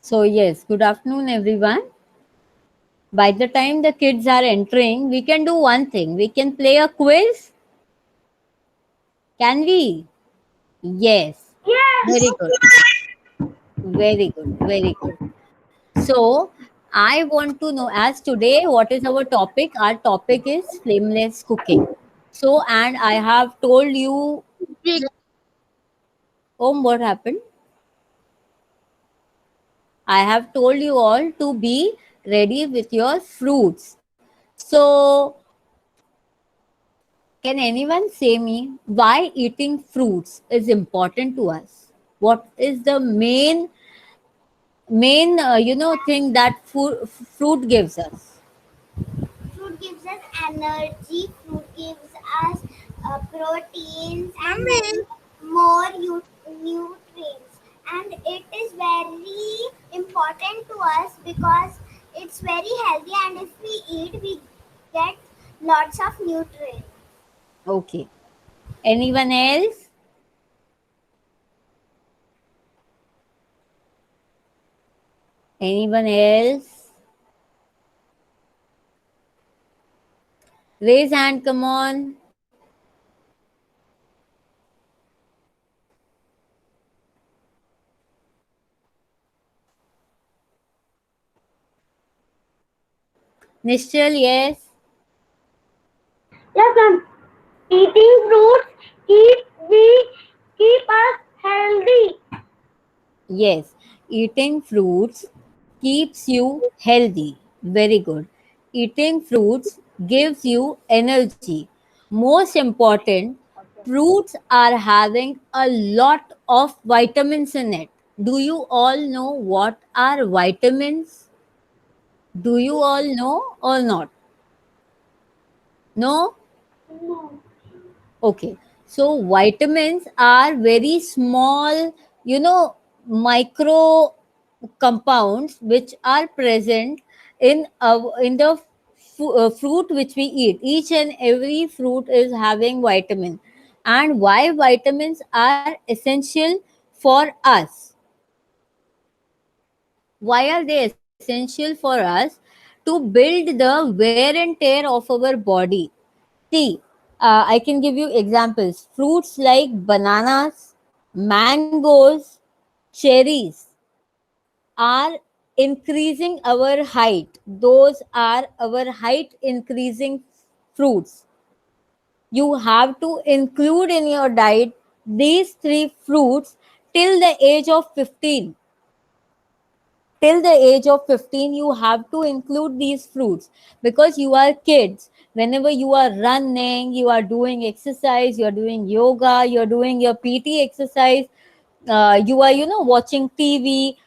So, yes, good afternoon, everyone. By the time the kids are entering, we can do one thing. We can play a quiz. Can we? Yes. Very Yes. good. Very good. Very good. So, I want to know as today, what is our topic? Our topic is flameless cooking. So, and I have told you, what happened? I have told you all to be ready with your fruits. So, can anyone say me why eating fruits is important to us? What is the main thing that fruit gives us? Fruit gives us energy. Fruit gives us proteins and many more nutrients. And it is very important to us because it's very healthy. And if we eat, we get lots of nutrients. Okay. Anyone else? Anyone else? Raise hand. Come on. Nishchal, yes. Yes, ma'am. Eating fruits keep us healthy. Yes, eating fruits keeps you healthy. Very good. Eating fruits gives you energy. Most important, fruits are having a lot of vitamins in it. Do you all know what are vitamins? Do you all know or not? No? No. Okay. So vitamins are very small, micro compounds which are present in the fruit which we eat. Each and every fruit is having vitamin. And why vitamins are essential for us? Why are they essential for us? To build the wear and tear of our body. See, I can give you examples. Fruits like bananas, mangoes, cherries are increasing our height. Those are our height increasing fruits. You have to include in your diet these three fruits till the age of 15. Till the age of 15, you have to include these fruits because you are kids. Whenever you are running, you are doing exercise, you are doing yoga, you are doing your PT exercise, you are watching TV,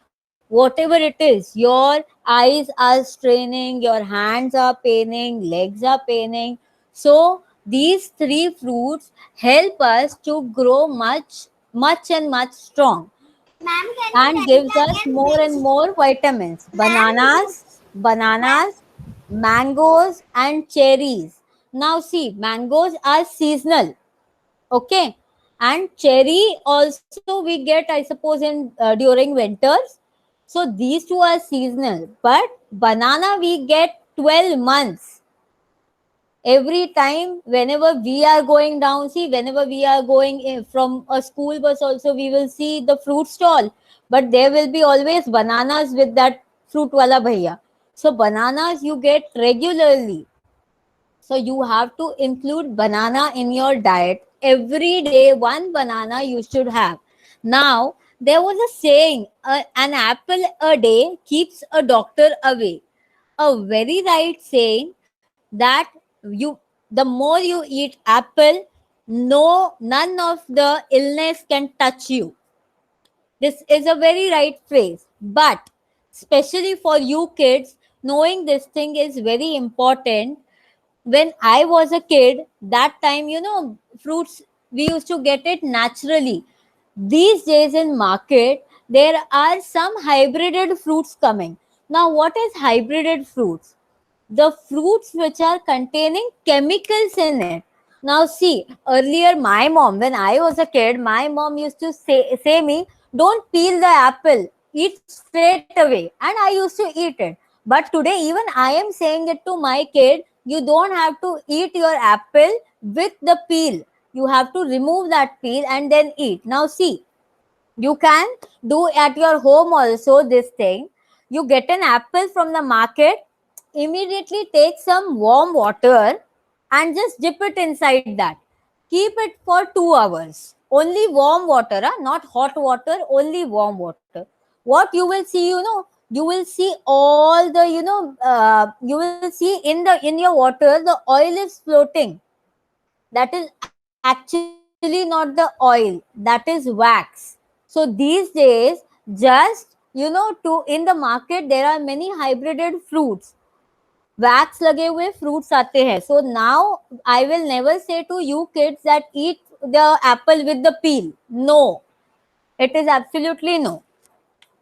whatever it is, your eyes are straining, your hands are paining, legs are paining. So these three fruits help us to grow much and much strong Ma'am, can you and tell me gives us again more and which? more vitamins. Ma'am, ma'am, Bananas, mangoes, and cherries. Now, see, mangoes are seasonal, okay, and cherry also we get, I suppose, in during winters. So these two are seasonal, but banana we get 12 months every time whenever we are going down. See, whenever we are going from a school bus also, we will see the fruit stall, but there will be always bananas with that fruit wala bhaiya. So bananas you get regularly. So you have to include banana in your diet every day. One banana you should have. Now there was a saying, an apple a day keeps a doctor away. A very right saying, that you the more you eat apple, no none of the illness can touch you. This is a very right phrase, but especially for you kids, knowing this thing is very important. When I was a kid, that time, fruits we used to get it naturally. These days in market, there are some hybrided fruits coming. Now, what is hybrided fruits? The fruits which are containing chemicals in it. Now, see, earlier when I was a kid, my mom used to say me, don't peel the apple, eat straight away, and I used to eat it. But today even I am saying it to my kid, you don't have to eat your apple with the peel. You have to remove that peel and then eat. Now see, you can do at your home also this thing. You get an apple from the market, immediately take some warm water and just dip it inside that. Keep it for 2 hours. Only warm water, not hot water, only warm water. What you will see, you will see all the, you will see in your water the oil is floating. That is actually not the oil, that is wax. So these days, just to in the market there are many hybrided fruits, wax लगे हुए fruits आते हैं. So now I will never say to you kids that eat the apple with the peel. No, it is absolutely no.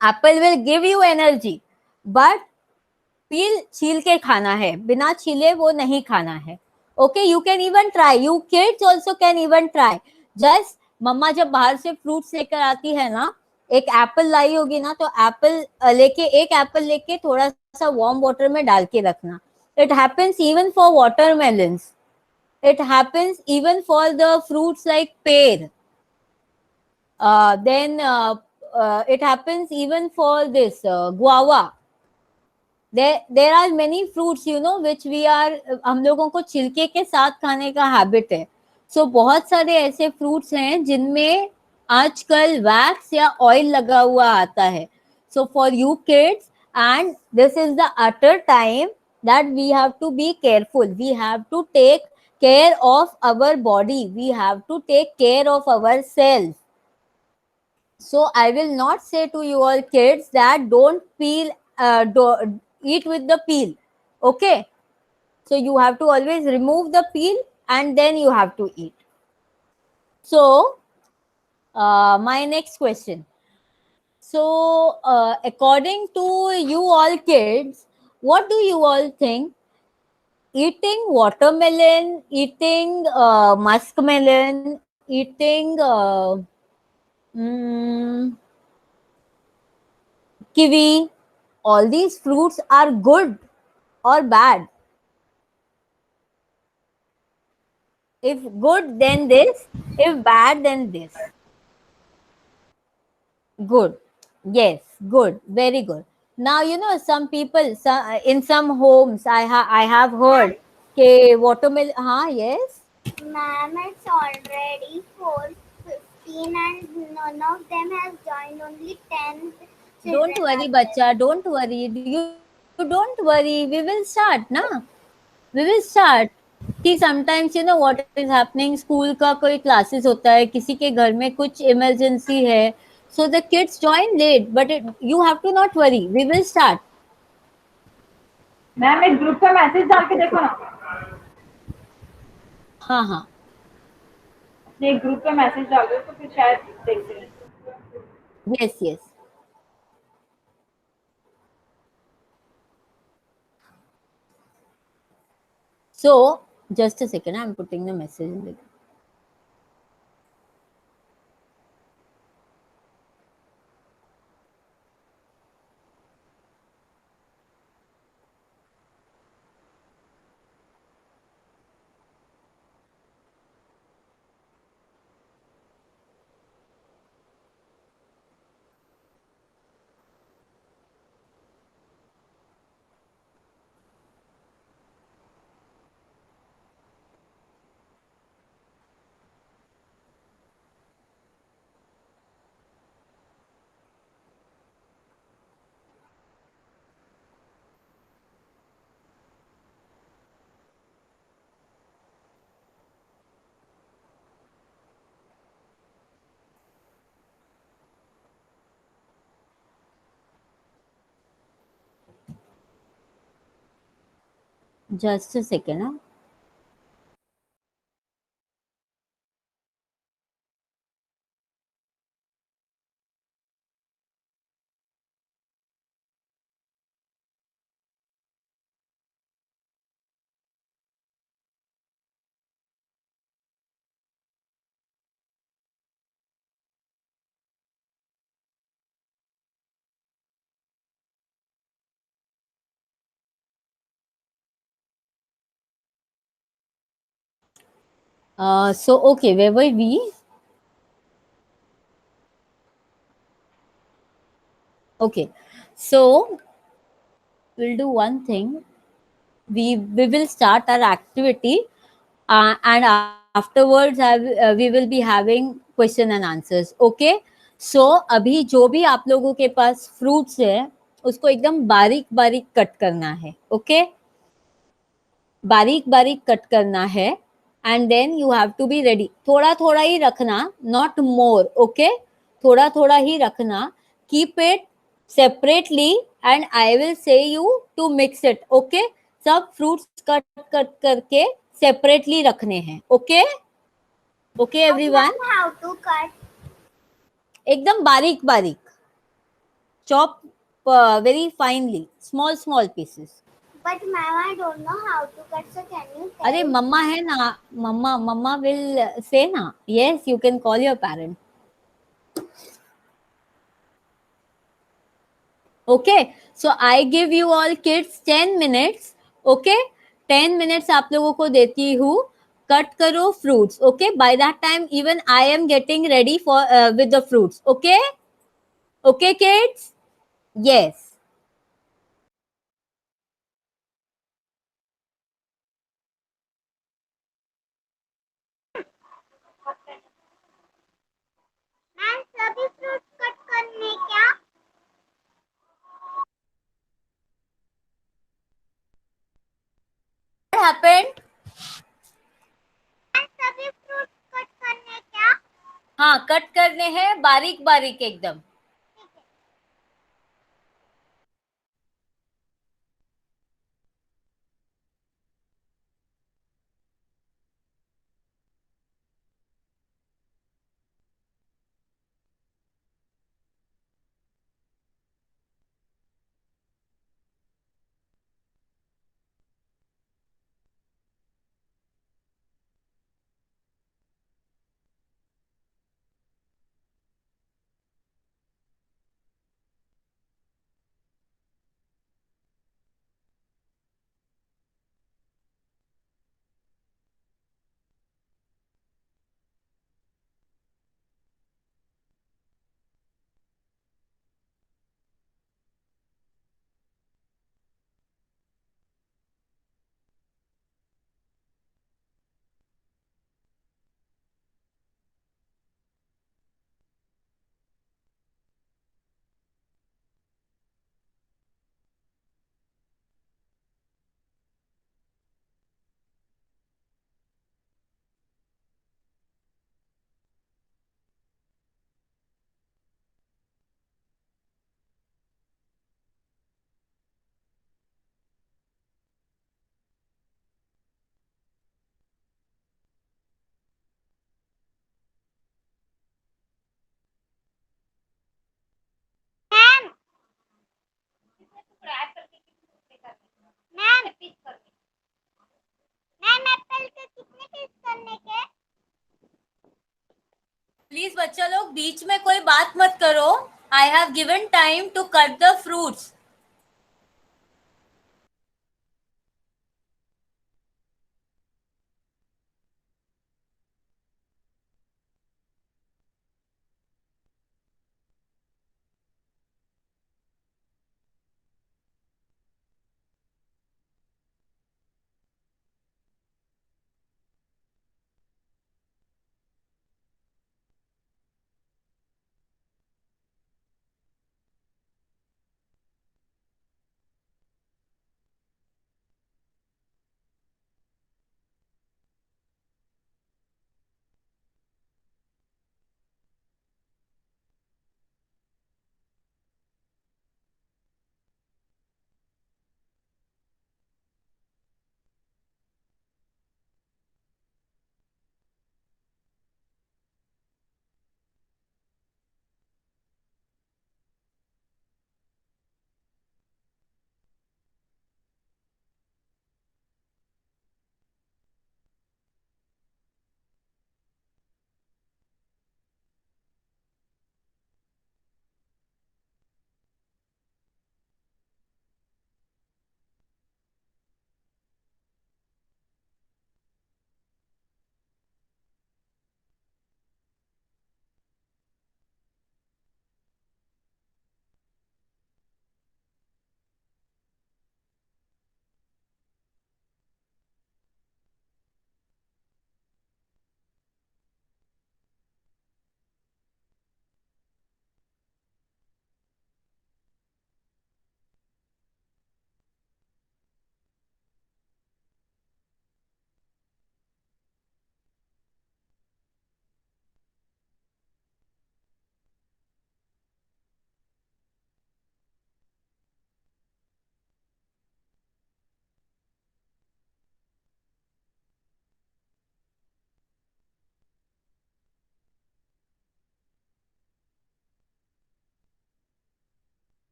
Apple will give you energy, but पील छील के खाना है, बिना छीले वो नहीं खाना है. Okay, you can even try, you kids also can even try. Just मम्मा जब बाहर से फ्रूट्स लेकर आती है ना, एक एप्पल लाई होगी ना, तो एप्पल लेके, एक एप्पल लेके थोड़ा सा वार्म वाटर में डाल के रखना. It happens even for watermelons, it happens even for the fruits like pear. Then it happens even for this guava. There are many fruits which we are, हम लोगों को छिलके के साथ खाने का हैबिट है. सो बहुत सारे ऐसे फ्रूट्स हैं जिनमें आजकल वैक्स या ऑयल लगा हुआ आता है. So for you kids, and this is the utter time that we have to be careful. We have to take care of our body. We have to take care of ourselves. So I will not say to you all kids that don't peel, eat with the peel. Okay, so you have to always remove the peel and then you have to eat. So my next question. So according to you all kids, what do you all think? Eating watermelon, eating muskmelon, eating mm, kiwi, all these fruits are good or bad? If good, then this. If bad, then this. Good. Yes, good. Very good. Now, some people, in some homes, I have heard, okay, watermelon, yes. Ma'am, it's already 4:15 and none of them has joined. Only 10 Don't children worry, are there. bacha, don't worry. You don't worry. We will start, na? We will start. See, sometimes what is happening, school का कोई classes होता है, किसी के घर में कुछ emergency है, so the kids join late, but you have to not worry, we will start. Ma'am एक ग्रुप का मैसेज डाल के देखो ना. हाँ हाँ, अपने एक ग्रुप का मैसेज डाल दो तो फिर शायद देखते हैं. yes yes. So just a second, I'm putting the message in the just a second, huh? So okay, where were we? Okay, so we'll do one thing. We will start our activity, and afterwards we will be having question and answers. Okay, so अभी जो भी आप लोगों के पास fruits है उसको एकदम बारीक बारीक कट करना है. ओके, बारीक बारीक कट करना है. And then you have to be ready. थोड़ा थोड़ा ही रखना, नॉट मोर. ओके, थोड़ा थोड़ा ही रखना. Keep it separately and I will से you to mix it. Okay, सब फ्रूट्स कट कट करके सेपरेटली रखने हैं. Okay, okay But everyone. ma'am, how to cut? एकदम बारीक बारीक. Chop very finely, small small pieces. But ma'am, I don't know how to cut. So can you अरे tell? मम्मा है ना, मम्मा मम्मा विल से ना. Yes, you can call your parent. Okay, so I give you all kids 10 minutes. Okay, 10 minutes आप लोगों को देती हूँ. Cut करो fruits. Okay, by that time even I am getting ready for with the fruits. Okay, okay kids. Yes. Ma'am सभी fruits cut करने क्या? What happened? Ma'am सभी फ्रूट्स कट करने क्या? हाँ, कट करने हैं बारीक बारीक एकदम. मैम मैम मैम एप्पल के कितने पीस करने के? प्लीज बच्चा लोग बीच में कोई बात मत करो. I have given time to cut the fruits.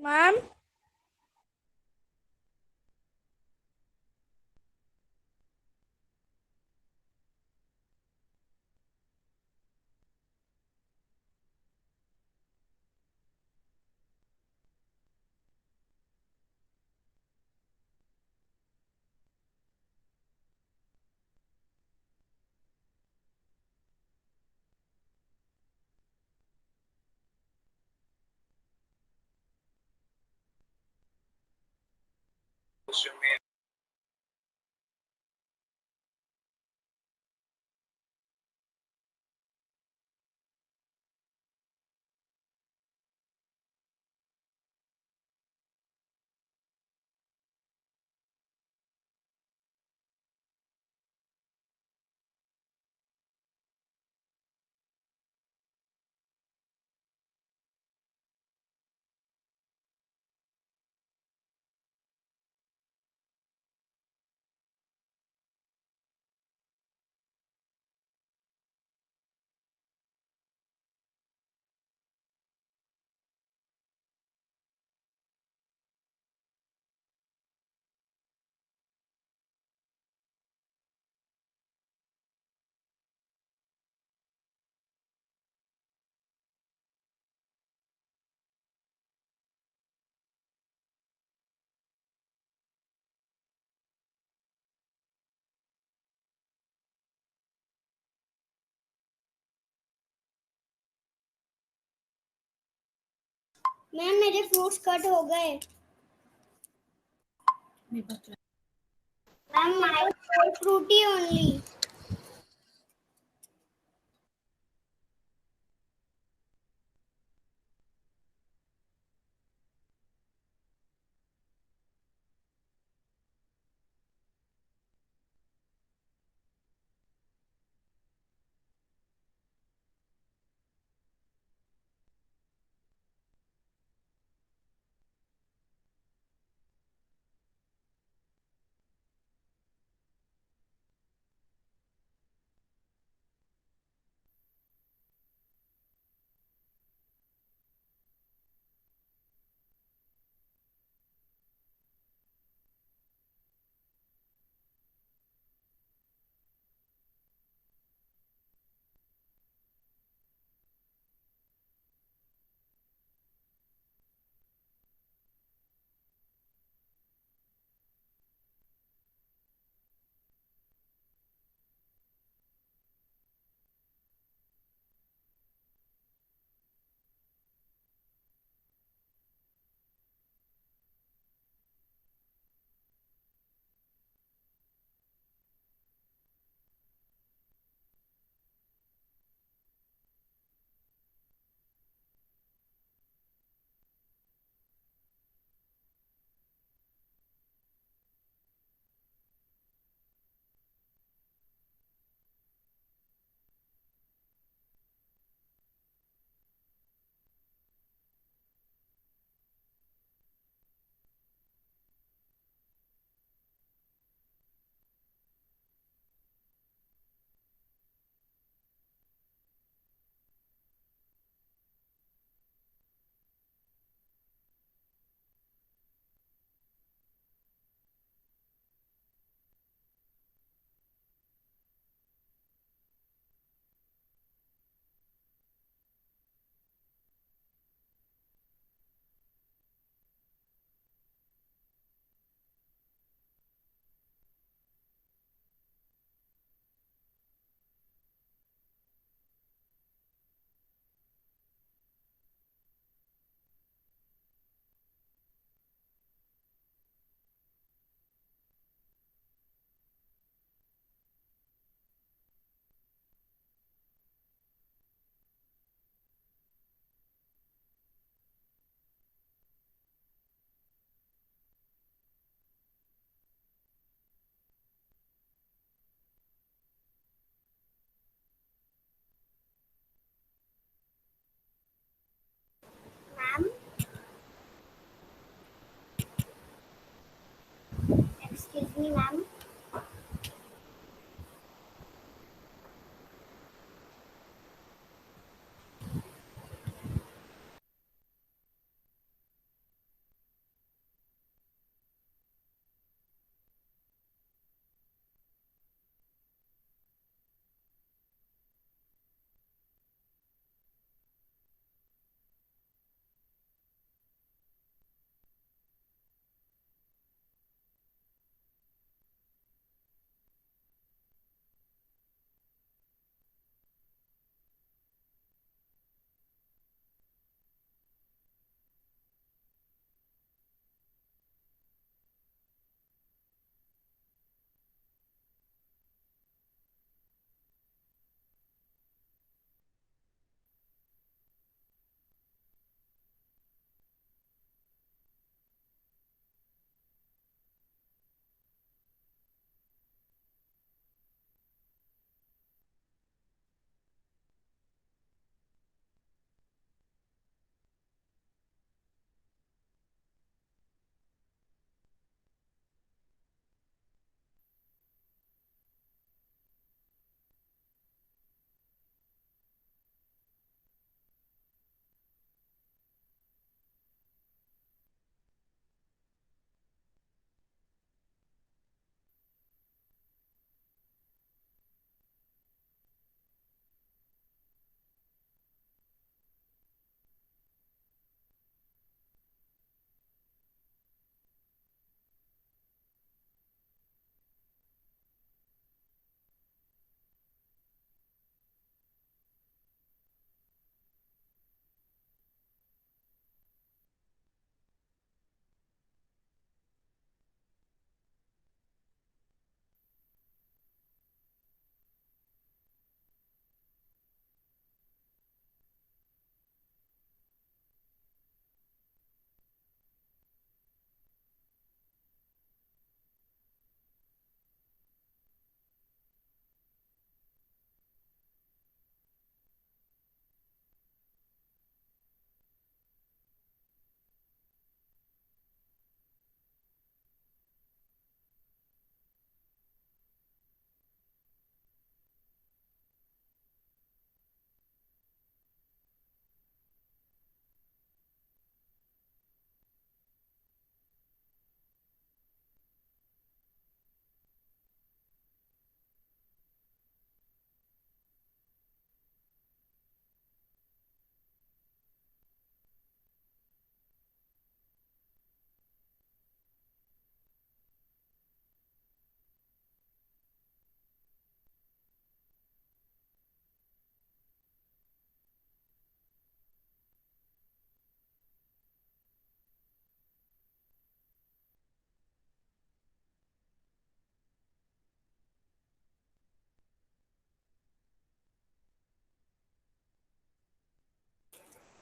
Ma'am ma'am मेरे फ्रूट्स कट हो गए। Ma'am my fruity only.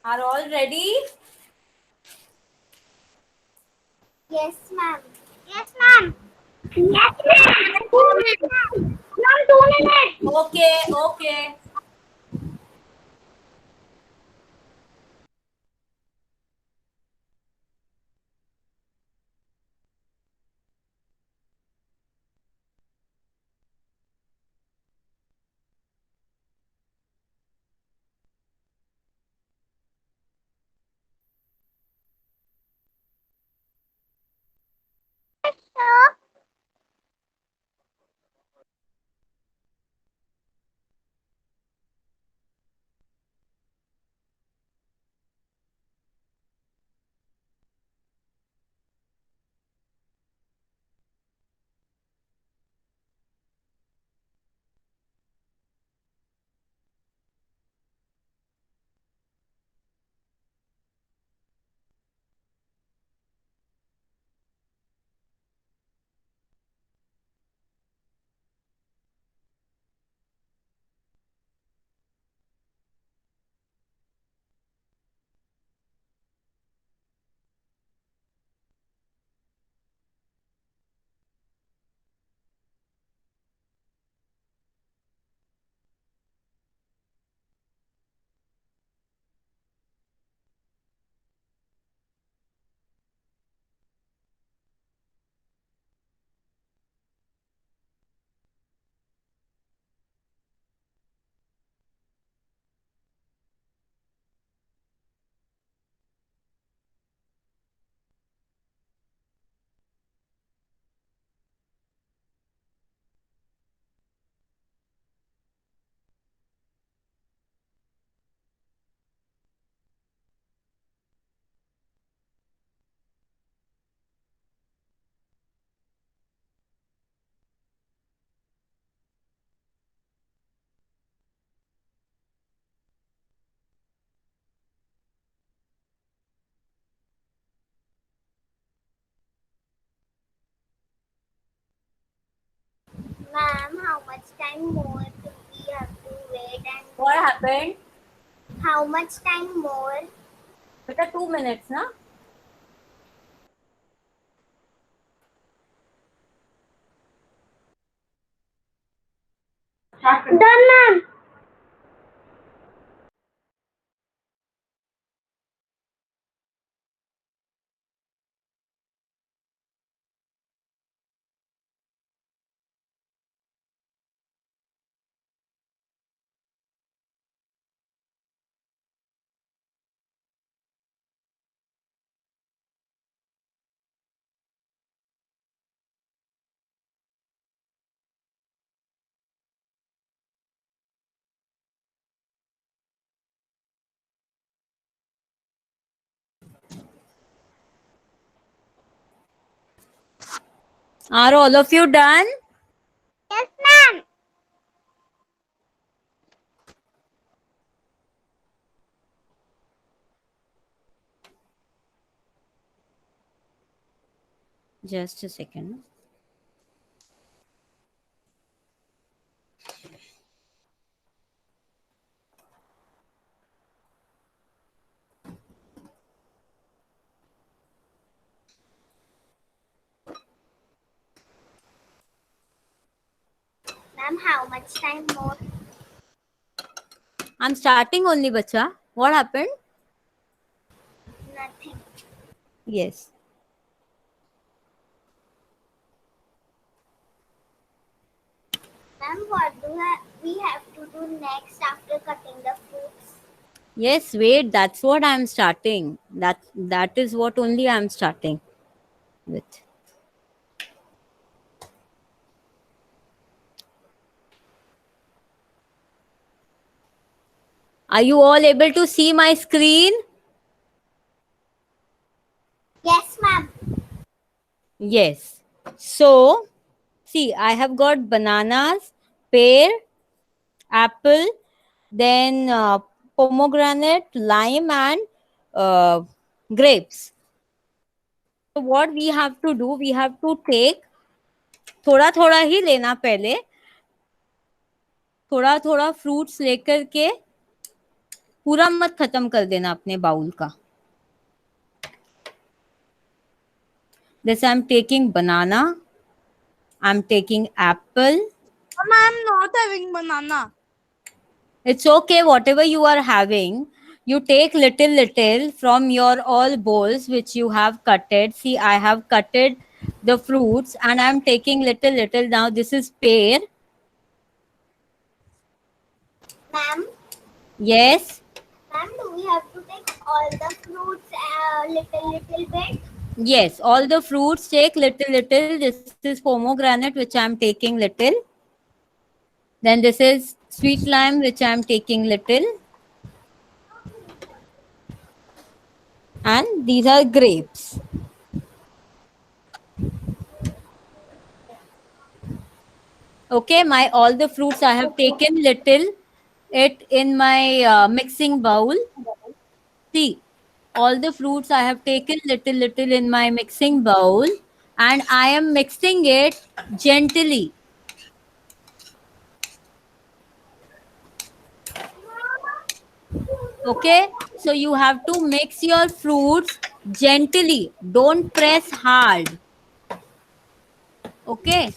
Are all ready? Yes, ma'am. Yes, ma'am. Yes, ma'am. 2 minutes. Ma'am, 2 minutes. Okay, okay. Ma'am, how much time more do we have to wait and What happened? how much time more? Beta 2 minutes, na? Done, ma'am. Are all of you done? Yes, ma'am. Just a second. Ma'am, how much time more? I'm starting only, bacha. What happened? Nothing. Yes. Ma'am, what do we have to do next after cutting the fruits? Yes, wait, that's what I'm starting. That is what only I'm starting with. Are you all able to see my screen? Yes, ma'am. Yes. So, see, I have got bananas, pear, apple, then pomegranate, lime, and uh, grapes. So, what we have to do, we have to take थोड़ा थोड़ा ही लेना पहले थोड़ा थोड़ा fruits लेकर के पूरा मत खत्म कर देना अपने बाउल का. This I'm taking banana. I'm taking apple. Mom, I am not having banana. It's okay, whatever you are having. You take little from your all bowls which you have cutted. See, I have cutted the fruits and I'm taking little. Now this is pear. Ma'am, Yes. ma'am, do we have to take all the fruits little bit? Yes, all the fruits take little. This is pomegranate which I am taking little. Then this is sweet lime which I am taking little. And these are grapes. Okay, my all the fruits I have taken little it in my mixing bowl. See, all the fruits I have taken little in my mixing bowl and I am mixing it gently. Okay, so you have to mix your fruits gently, don't press hard. Okay.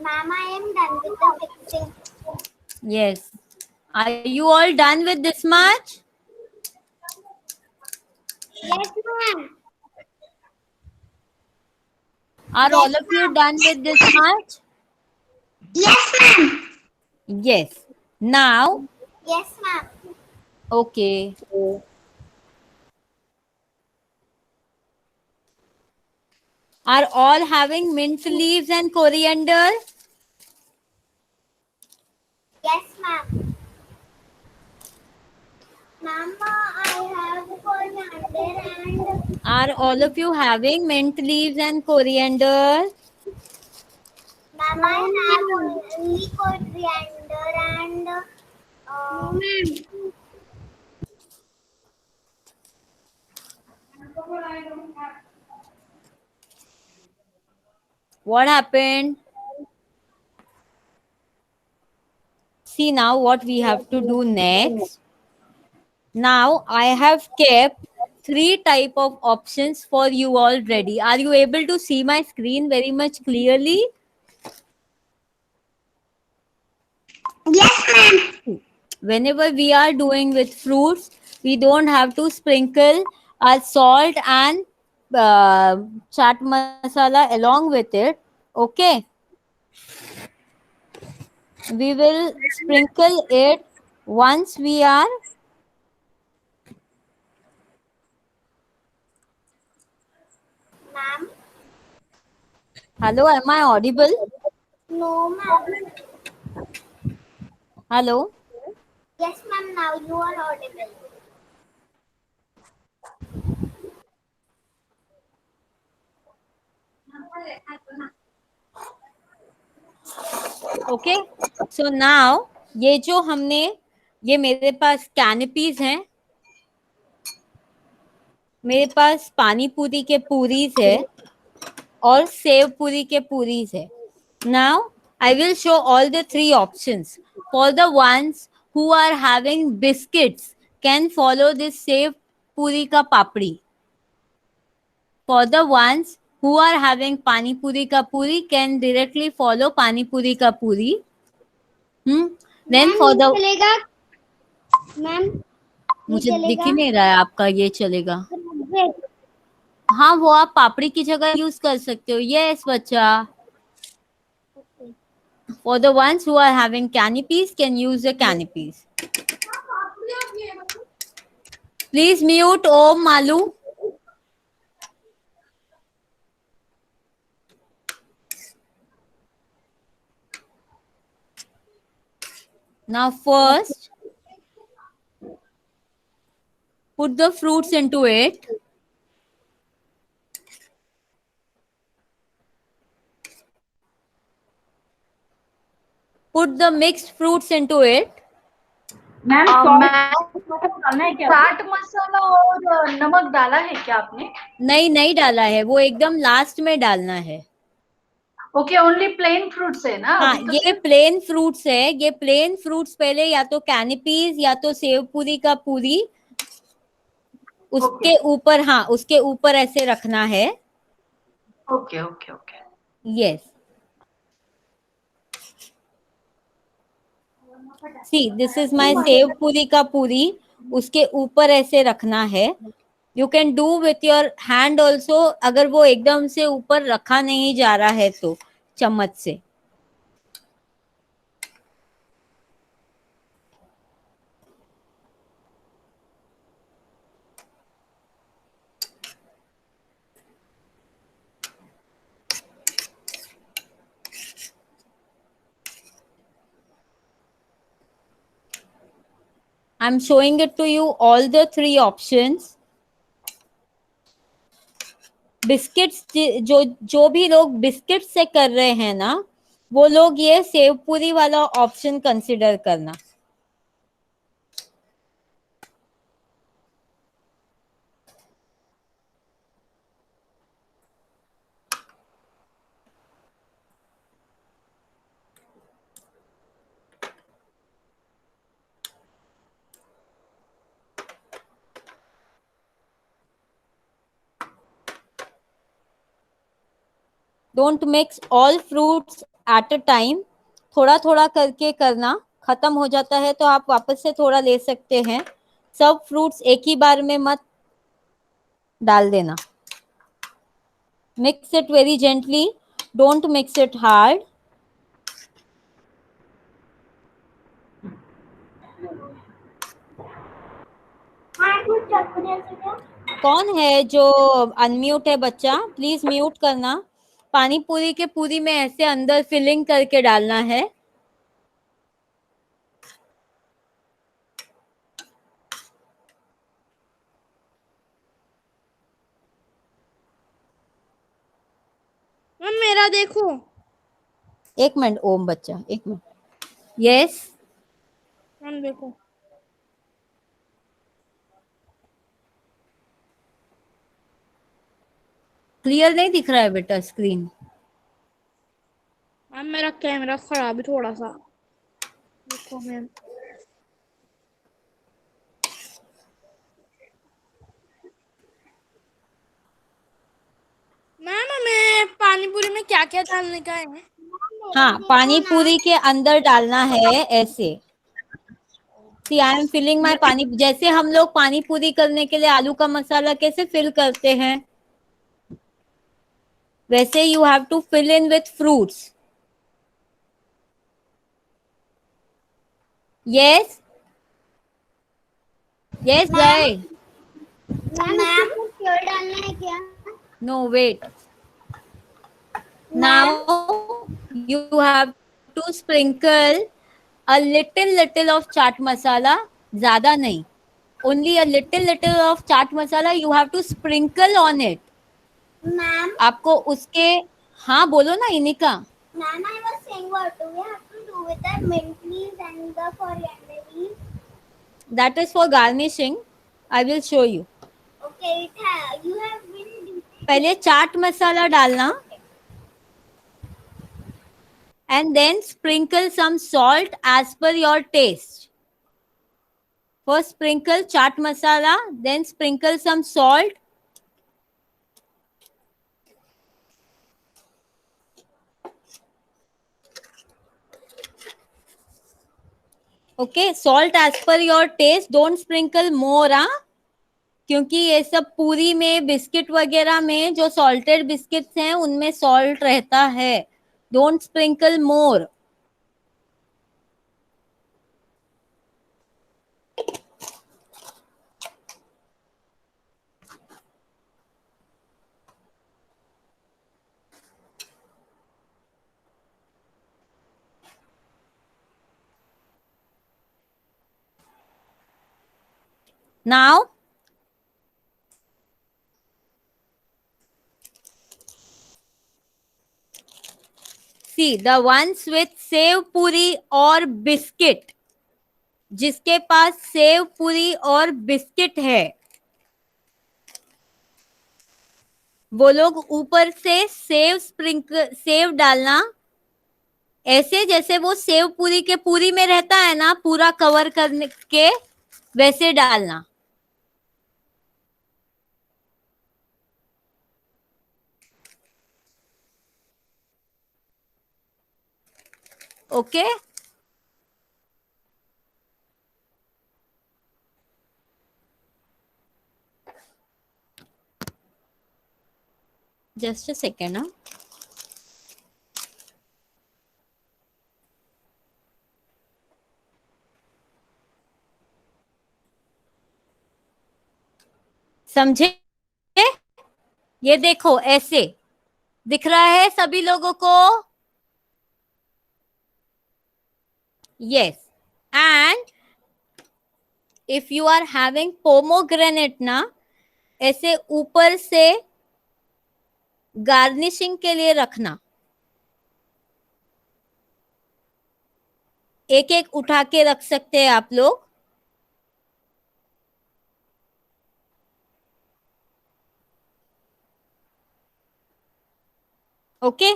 Ma'am, I am done with the mixing. Yes. Are you all done with this much? Yes, ma'am. Are all of you done with this much? Yes, ma'am. Yes. Now, Yes, ma'am. okay. Are all having mint leaves and coriander? Yes, ma'am. Mama, I have coriander and Are all of you having mint leaves and coriander? Mama, I have only coriander and What happened? See now what we have to do next. Now I have kept 3 type of options for you already. Are you able to see my screen very much clearly? yes, ma'am. Whenever we are doing with fruits, we don't have to sprinkle our salt and chaat masala along with it. Okay, we will sprinkle it once we are. Ma'am, Hello, am I audible? no, ma'am. Hello. Yes, ma'am. Now you are audible. Okay, so now ये जो हमने ये मेरे पास कैनपीज हैं, मेरे पास पानी पूरी के पूरीज है और सेव पूरी के पूरीज है. Now I will show all the 3 options. For the ones who are having biscuits can follow this save पूरी का पापड़ी. For the ones who are having pani puri ka puri can directly follow pani puri ka puri. Then for the चलेगा ma'am मुझे दिख ही नहीं रहा है आपका ये चलेगा. हाँ, वो आप पापड़ी की जगह यूज कर सकते हो. यस बच्चा. For the ones who are having canopies can use the canopies. Please mute Om Malu. Now first put the fruits into it. Put the mixed fruits into it. Ma'am ma'am डालना है क्या? चाट मसाला और नमक डाला है क्या आपने? नहीं, नहीं डाला है, वो एकदम लास्ट में डालना है। ओके, ओनली प्लेन फ्रूट्स है ना? हाँ, अभी तो ये सिर्फ प्लेन फ्रूट्स है। ये प्लेन फ्रूट्स पहले या तो कैनिपीज या तो सेव पूरी का पूरी उसके ऊपर, हाँ उसके ऊपर ऐसे रखना है। Okay okay okay. Yes, see this is my save पूरी का पूरी, उसके ऊपर ऐसे रखना है। You can do with your hand also, अगर वो एकदम से ऊपर रखा नहीं जा रहा है तो चम्मच से। I'm showing it to you all the three options. Biscuits, जो जो भी लोग बिस्किट से कर रहे हैं ना, वो लोग ये सेव पूरी वाला ऑप्शन कंसिडर करना। Don't mix all fruits at a time, थोड़ा थोड़ा करके करना। खत्म हो जाता है तो आप वापस से थोड़ा ले सकते हैं। सब फ्रूट्स एक ही बार में मत डाल देना। Mix it very gently, don't mix it hard. हाँ कुछ चाकू दे सकते हो? कौन है जो अनम्यूट है? बच्चा प्लीज म्यूट करना। पानी पूरी के पूरी में ऐसे अंदर फिलिंग करके डालना है। मैम मेरा देखो। एक मिनट ओम बच्चा, एक मिनट। यस, मैम देखो। क्लियर नहीं दिख रहा है बेटा स्क्रीन? मैम मेरा कैमरा खराब है थोड़ा सा, देखो मैम। मैम हमें पानी पूरी में क्या क्या डालने का है? हाँ, पानी पूरी के अंदर डालना है ऐसे। सी आई एम फिलिंग माई पानी, जैसे हम लोग पानी पूरी करने के लिए आलू का मसाला कैसे फिल करते हैं, वैसे you have to fill in with fruits. Yes, yes guys. Ma'am कुछ फ्लोर डालना है क्या? No wait, now you have to sprinkle a little of chaat masala, ज़्यादा नहीं, only a little of chaat masala you have to sprinkle on it। Ma'am आपको उसके, हाँ बोलो ना इनिका। Ma'am, I was saying what do we have to do with the mint leaves and the coriander leaves? That is for garnishing, I will show you। Okay, you have been. पहले चाट मसाला डालना and then sprinkle some salt as per your taste। First sprinkle chaat masala, then sprinkle some salt। Okay, salt as per your taste, don't sprinkle more, हाँ, क्योंकि ये सब पूरी में biscuit वगैरह में जो सॉल्टेड बिस्किट्स हैं उनमें सॉल्ट रहता है। Don't sprinkle more. Now see the ones with sev puri or biscuit, जिसके पास सेव पूरी और बिस्किट है वो लोग ऊपर से सेव डालना, ऐसे जैसे वो सेव पूरी के पूरी में रहता है ना, पूरा कवर करने के, वैसे डालना। Okay just a second. समझे? ये देखो ऐसे दिख रहा है सभी लोगों को? Yes. And if you are having pomegranate ना, ऐसे ऊपर से गार्निशिंग के लिए रखना, एक एक उठा के रख सकते हैं आप लोग। Okay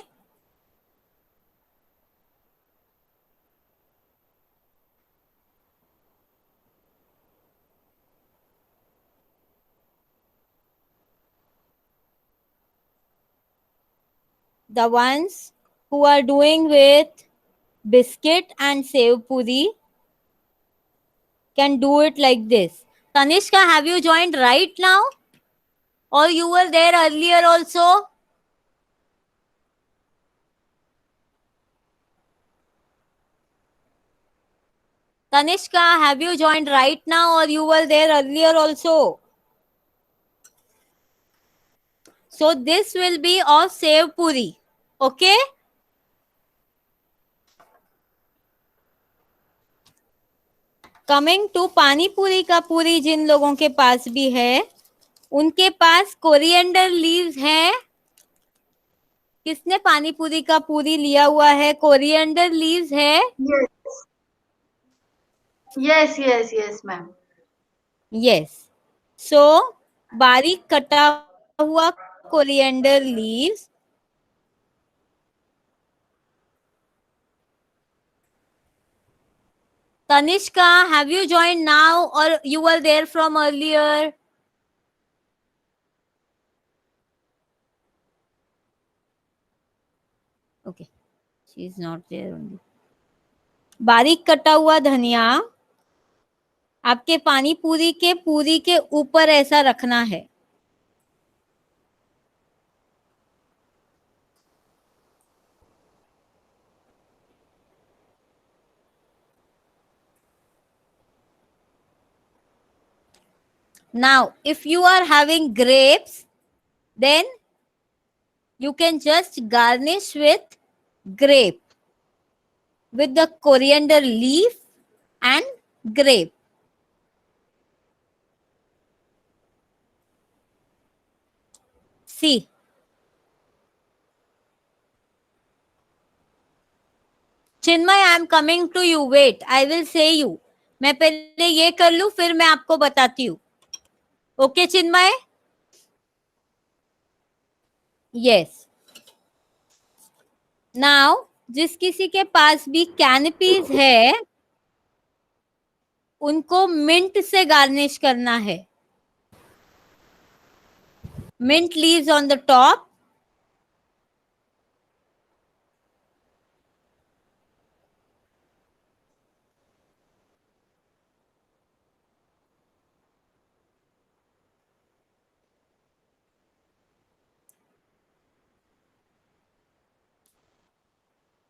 the ones who are doing with biscuit and sev puri can do it like this. Tanishka, have you joined right now? Or you were there earlier also? Tanishka, have you joined right now or you were there earlier also? So this will be of sev puri. Okay? Coming to pani puri का पूरी जिन लोगों के पास भी है, उनके पास coriander leaves है। किसने पानी पूरी का पूरी लिया हुआ है? कोरिएंडर लीव्स है? yes ma'am. यस। सो बारीक कटा हुआ coriander leaves, Tanishka, have you joined now or you were there from earlier? Okay, she is not there only. बारीक कटा हुआ धनिया आपके पानी पूरी के ऊपर ऐसा रखना है। Now, if you are having grapes, then you can just garnish with grape, with the coriander leaf and grape. See. Chinmay, I am coming to you, wait, I will से यू। मैं पहले ये कर लूं फिर मैं आपको बताती हूँ। ओके चिन्मय? यस। नाउ जिस किसी के पास भी कैनपीज है उनको मिंट से गार्निश करना है। Mint leaves on the top,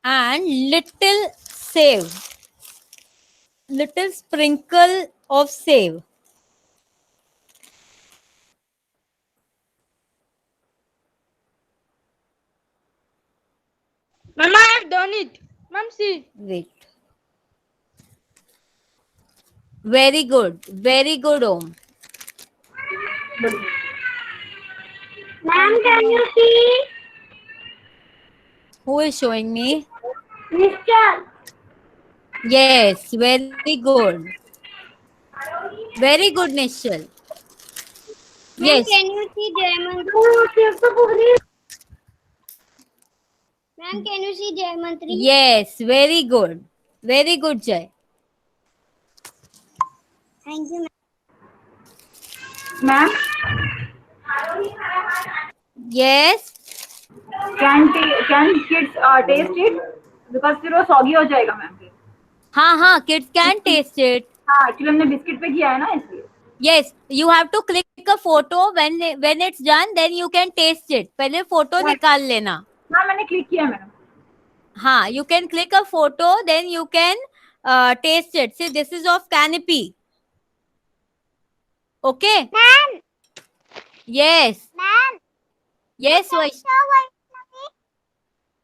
and little save, little sprinkle of save. Mama, I have done it. Mom, see. Wait. Very good Om. Ma'am, can you see? Who is showing me? Mr. Yes, very good. Very good, Nishal. Ma'am, Yes. can you see Jayamantri? Ma'am, can you see Jayamantri? Yes. Very good. Very good, Jay. Thank you, Ma'am, Yes. can kids taste it? Because फिर वो soggy हो जाएगा ma'am फिर. हाँ, kids can taste it. हाँ, actually हमने biscuit पे किया है ना इसलिए. Yes, you have to click a photo when it's done, then you can taste it. पहले photo निकाल लेना. हाँ, मैंने क्लिक किया मैडम. हाँ, you can click a photo, then you can taste it. See, this is of canopy. Okay. ma'am. Yes. Ma'am, Yes, Vaishnavi.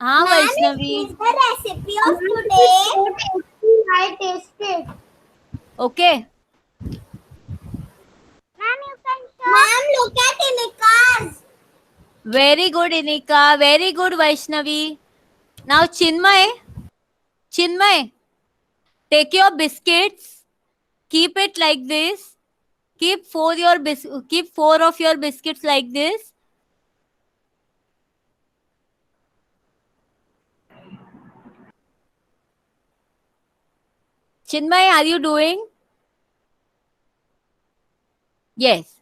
हाँ Ma'am, Vaishnavi. is the recipe of today. I tasted. Okay. Ma'am, you can show. Ma'am, look at Inika's. Very good, Inika. Very good, Vaishnavi. Now, Chinmay. Chinmay, take your biscuits. Keep it like this. Keep four of your biscuits like this. Chinmay, are you doing? Yes.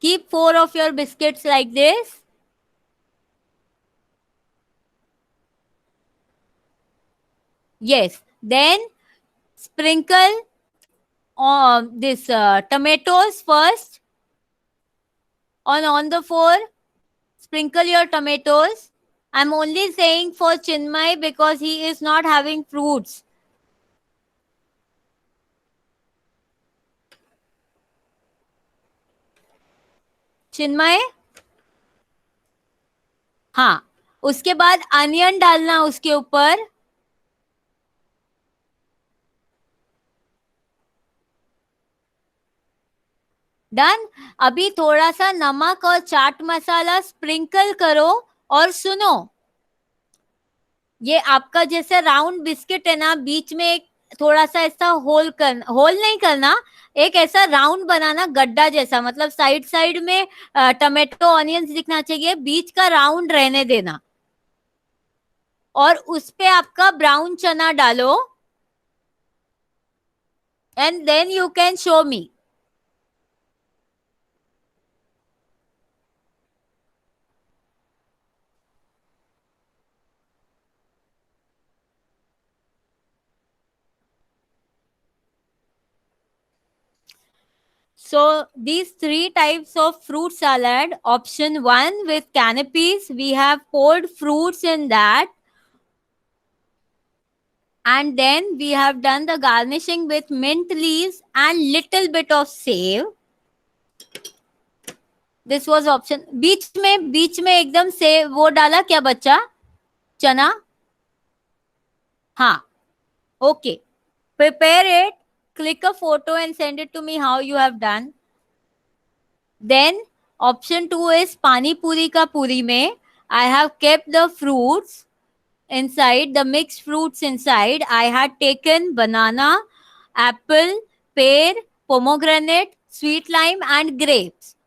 Keep 4 of your biscuits like this. Yes. Then sprinkle this tomatoes first on the 4. Sprinkle your tomatoes. I'm only saying for Chinmay because he is not having fruits. चिन्मय. हाँ, उसके बाद onion डालना उसके ऊपर. Done. अभी थोड़ा सा नमक और चाट मसाला स्प्रिंकल करो और सुनो, ये आपका जैसे राउंड बिस्किट है ना, बीच में एक थोड़ा सा ऐसा होल नहीं करना, एक ऐसा राउंड बनाना गड्ढा जैसा, मतलब साइड साइड में टमाटो ऑनियंस दिखना चाहिए, बीच का राउंड रहने देना. और उस पे आपका ब्राउन चना डालो and then you can show me. So these 3 types of fruit salad. Option 1 with canopies, we have poured fruits in that. And then we have done the garnishing with mint leaves and little bit of save. This was option. बीच में एकदम से वो डाला क्या बच्चा? चना? हाँ. Okay. Prepare it. Click a photo and send it to me how you have done. Then option 2 is pani puri ka puri mein. I have kept the fruits inside, the mixed fruits inside. I had taken banana, apple, pear, pomegranate, sweet lime and grapes.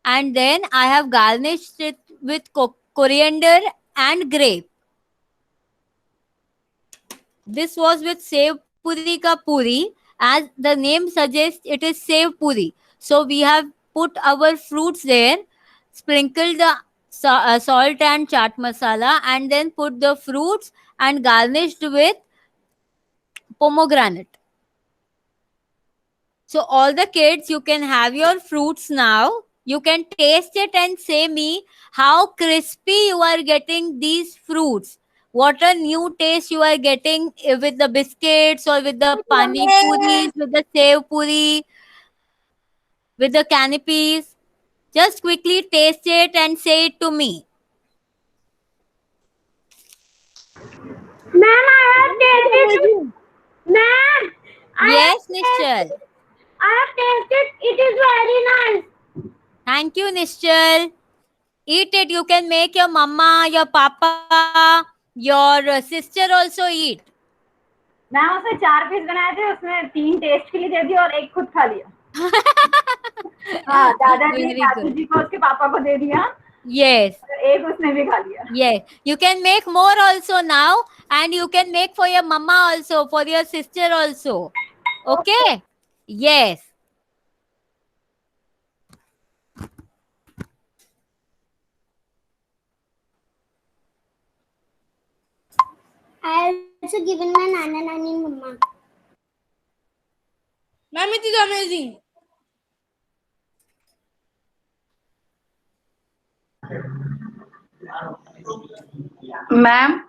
And then I have garnished it with coriander and grape. This was with sev puri ka puri. As the name suggests, it is sev puri. So we have put our fruits there, sprinkled the salt and chaat masala, and then put the fruits and garnished with pomegranate. So all the kids, you can have your fruits now. You can taste it and say me how crispy you are getting these fruits. What a new taste you are getting with the biscuits or with the pani puris, with the sev puri, with the canopies. Just quickly taste it and say it to me. Ma'am, I have tasted it. Ma'am, Yes, Nishchal. I have tasted it. It is very nice. Thank you, Nishchal. Eat it. You can make your mama, your papa, your sister also eat. Ma'am उसने 4 piece बनाए थे, उसने 3 test के लिए दे दिया और एक खुद खा लिया। हाँ, दादाजी Very चाचू good. जी को उसके पापा को दे दिया, Yes. और एक उसने भी खा लिया। Yes. You can make more also now, and you can make for your mama also, for your sister also. Okay? Yes. I also given my nana nani and mama. Ma'am, it is amazing. Ma'am,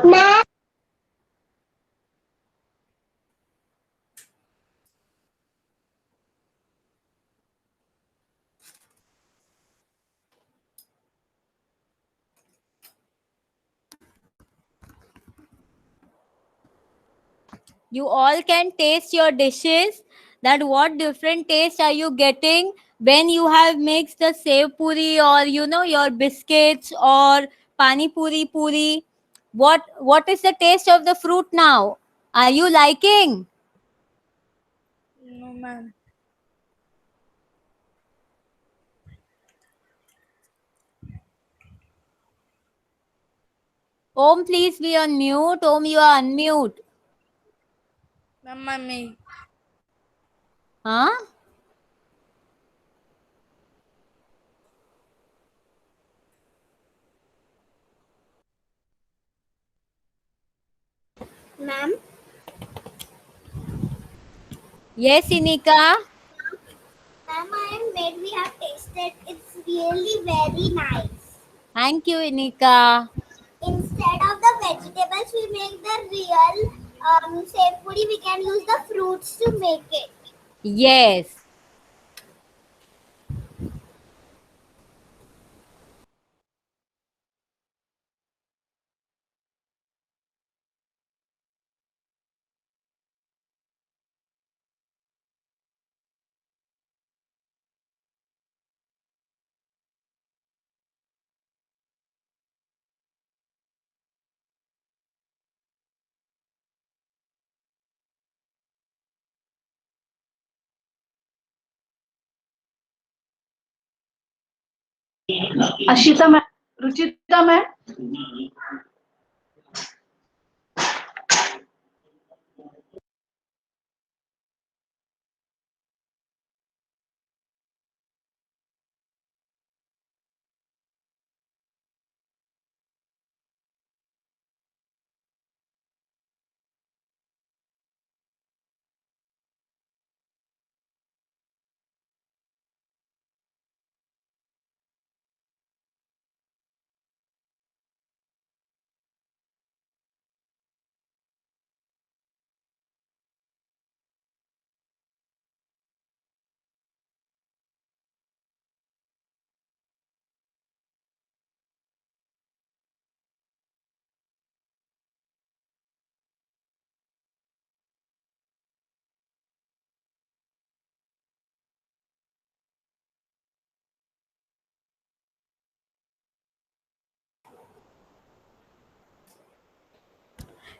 Ma'am, You all can taste your dishes, that what different taste are you getting when you have mixed the sev puri, or your biscuits, or pani puri. What is the taste of the fruit now? Are you liking? No, ma'am. Om, please be on mute. Om, you are unmute. Ma'am, mommy. Huh? ma'am, Yes, Inika. ma'am, I am made. We have tasted. It's really very nice. Thank you, Inika. Instead of the vegetables, we make the real sev puri. We can use the fruits to make it. Yes. Ashita ma'am, Ruchita ma'am.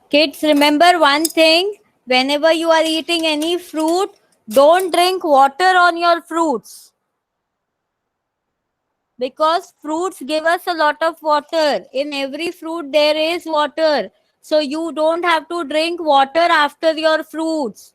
Kids, remember one thing. Whenever you are eating any fruit, don't drink water on your fruits, because fruits give us a lot of water. In every fruit there is water, so you don't have to drink water after your fruits.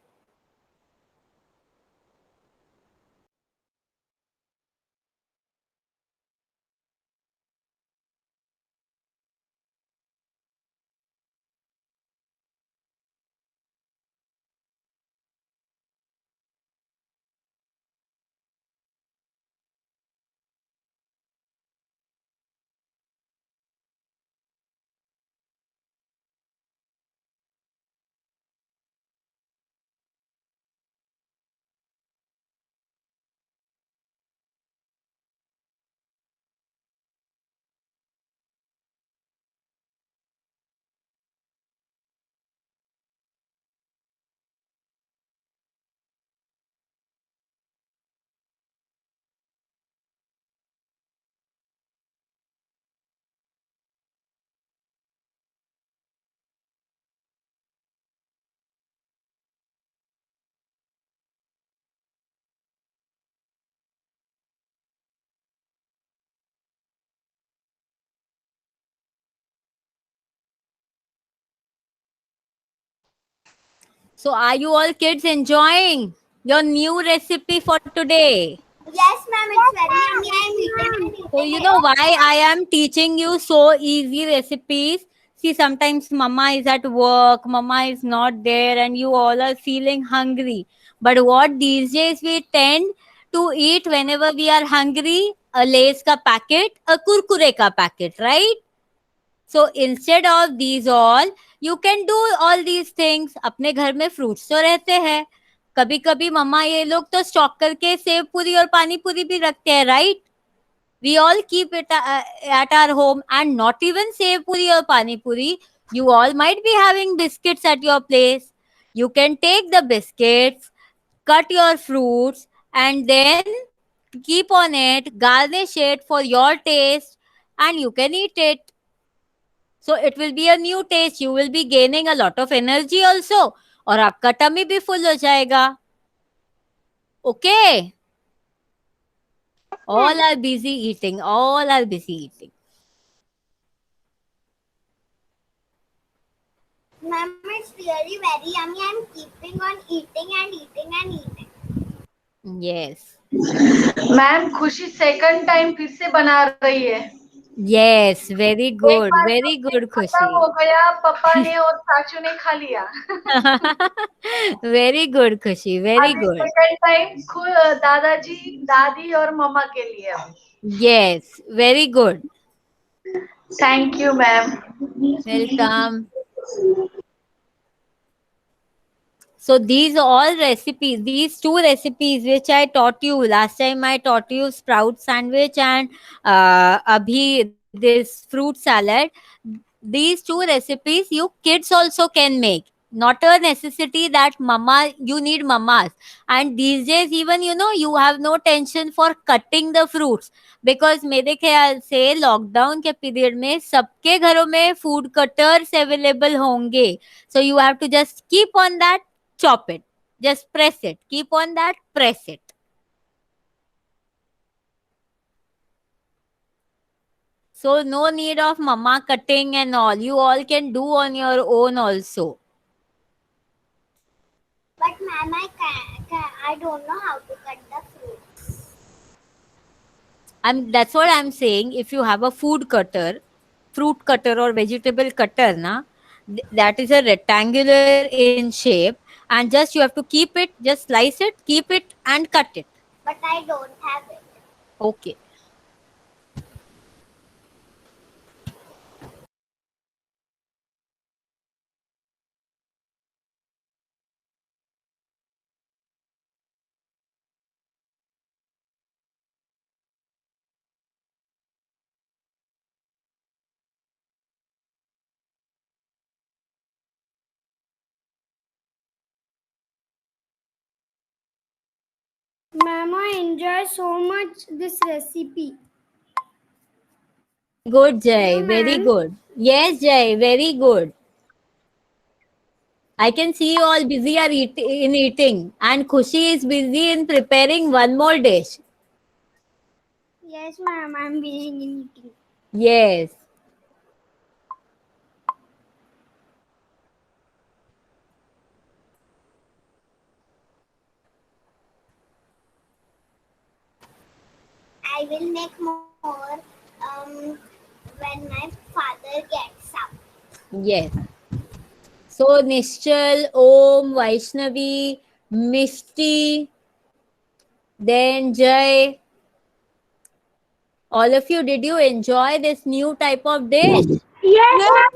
So are you all kids enjoying your new recipe for today? Yes, ma'am, it's very yummy. I'm eating and eating So you it. know why I am teaching you so easy recipes? See, sometimes mama is at work, mama is not there, and you all are feeling hungry. But what these days we tend to eat whenever we are hungry? A Lay's ka packet, a Kurkure ka packet, right? So instead of these all, you can do all these things. अपने घर में fruits तो रहते हैं. कभी कभी मम्मा ये लोग तो स्टॉक करके सेव पूरी और पानी पूरी भी रखते हैं, right? We all keep it at our home, and not even sev puri or pani puri. You all might be having biscuits at your place. You can take the biscuits, cut your fruits, and then keep on it, garnish it for your taste, and you can eat it. So it will be a new taste. You will be gaining a lot of energy also, और आपका tummy भी full हो जाएगा. Okay. All are busy eating. All are busy eating. Ma'am, it's really very yummy. I'm keeping on eating and eating and eating. Yes. Ma'am खुशी second time फिर से बना रही है। Yes, very एक good, बार very तो good, खत्म Khushi. हो गया, पापा ने और चाचू ने खा लिया। Very good, Khushi, very अभी good. सेकंड टाइम दादाजी, दादी और मम्मा के लिए। Yes, very good. Thank you ma'am. Welcome. So these all recipes, these two recipes which I taught you last time, I taught you sprout sandwich and abhi this fruit salad. These two recipes you kids also can make. Not a necessity that mama you need mamas. And these days even you have no tention for cutting the fruits because मेरे ख्याल से lockdown के period में सबके घरों में food cutters available होंगे. So you have to just keep on that, chop it, just press it, keep on that, press it. So no need of mama cutting and all, you all can do on your own also. But ma'am, I don't know how to cut the fruits. That's what I'm saying. If you have a food cutter, fruit cutter or vegetable cutter, that is a rectangular in shape, and just you have to keep it, just slice it, keep it, and cut it. But I don't have it. Okay. Ma'am, I enjoy so much this recipe. Good, Jay. Hello, Very ma'am. good. Yes, Jay. Very good. I can see you all busy are in eating, and Khushi is busy in preparing one more dish. Yes, ma'am, I'm being in eating. Yes. I will make more when my father gets up. Yes. So Nishchal, Om, Vaishnavi, Mishti, then Jay. All of you, did you enjoy this new type of dish? Yes, ma'am.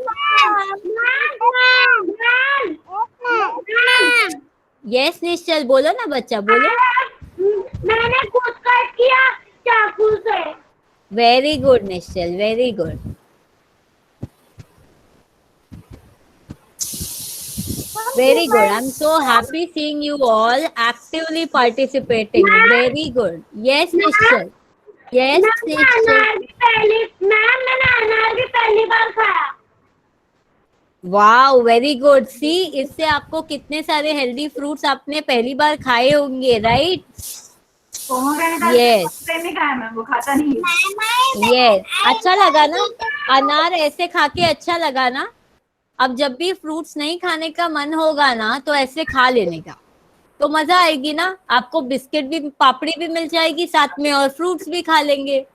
Ma'am. Yes, Nishchal, बोलो ना बच्चा, बोलो. मैंने खुद cut किया चाकू से. Very good, Nishchal. Very good. Very good. I'm so happy seeing you all actively participating. Very good. Yes, Nishchal. Yes, Nishchal. मैंने अनार भी पहली बार खाया. Wow, very good. सी, इससे आपको कितने सारे हेल्दी फ्रूट्स आपने पहली बार खाए होंगे, राइट? यस नहीं खाया मैम, वो खाता नहीं. यस. अच्छा लगा ना? अनार ऐसे खा के अच्छा लगा ना? अब जब भी फ्रूट्स नहीं खाने का मन होगा ना तो ऐसे खा लेने का, तो मजा आएगी ना, आपको बिस्किट भी पापड़ी भी मिल जाएगी साथ में और फ्रूट्स भी खा लेंगे.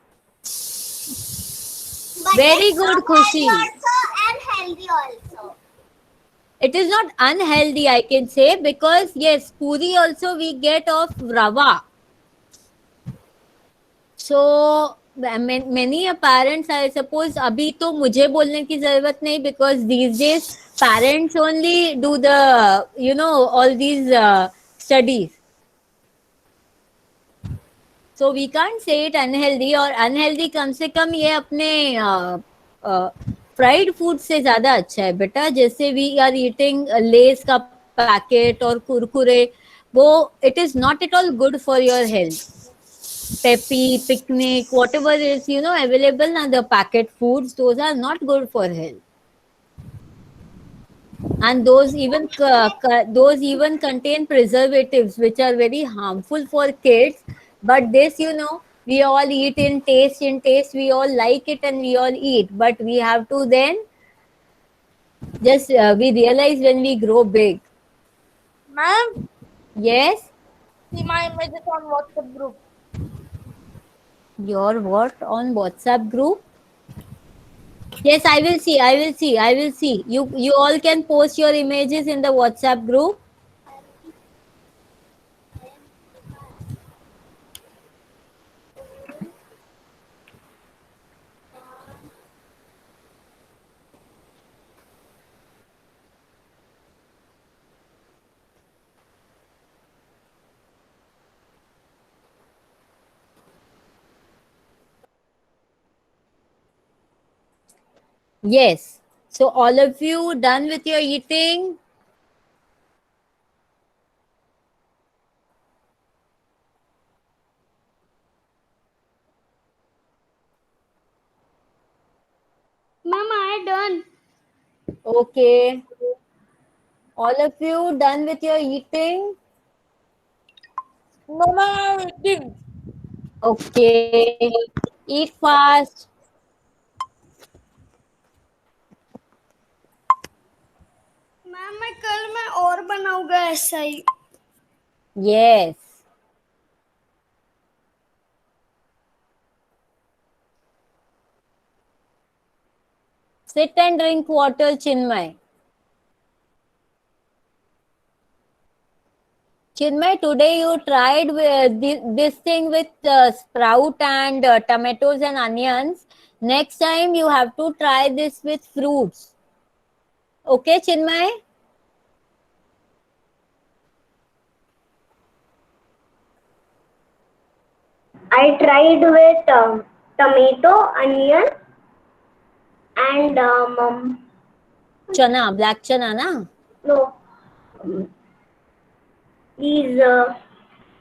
But Very it's good, unhealthy Khushi. also and healthy also. It is not unhealthy, I can say, because yes, puri also we get of rava. So many parents, I suppose, अभी तो मुझे बोलने की जरूरत नहीं, because these days parents only do the, you know, all these studies. So we can't say it unhealthy, और unhealthy कम से कम ये अपने फ्राइड फूड से ज्यादा अच्छा है बेटा. जैसे वी आर ईटिंग लेस का पैकेट और कुरकुरे, वो it is not at all good for your health. Peppy, picnic, whatever is, you know, available now, the packet foods, those are not good for health. And those even contain preservatives, which are very harmful for kids. But this, you know, we all eat in taste, we all like it and we all eat. But we have to then just we realize when we grow big. Ma'am, Yes, see my images on WhatsApp group. your what on WhatsApp group? Yes, I will see. I will see. I will see. You all can post your images in the WhatsApp group. Yes. So all of you done with your eating? Ma'am, I done. Okay. All of you done with your eating? No, ma'am, I'm eating. Okay. Eat fast. Ma'am मैं कल मैं और बनाऊंगा ऐसा ही. Yes. Sit and drink water, Chinmay. Chinmay, today you tried this thing with sprout and tomatoes and onions. Next time you have to try this with fruits. Okay, Chinmay? I tried with tomato, onion, and Chana, black chana, na? no, these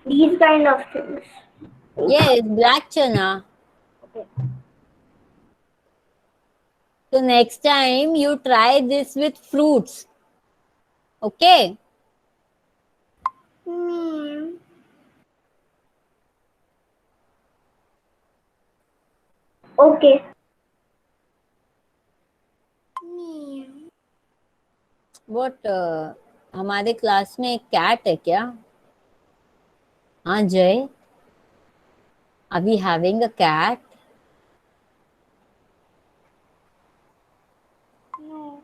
these kind of things. Yes, black chana. Okay. So next time you try this with fruits. Okay? Okay. What? हमारे class में एक cat है क्या? हाँ जय. Are we having a cat? No.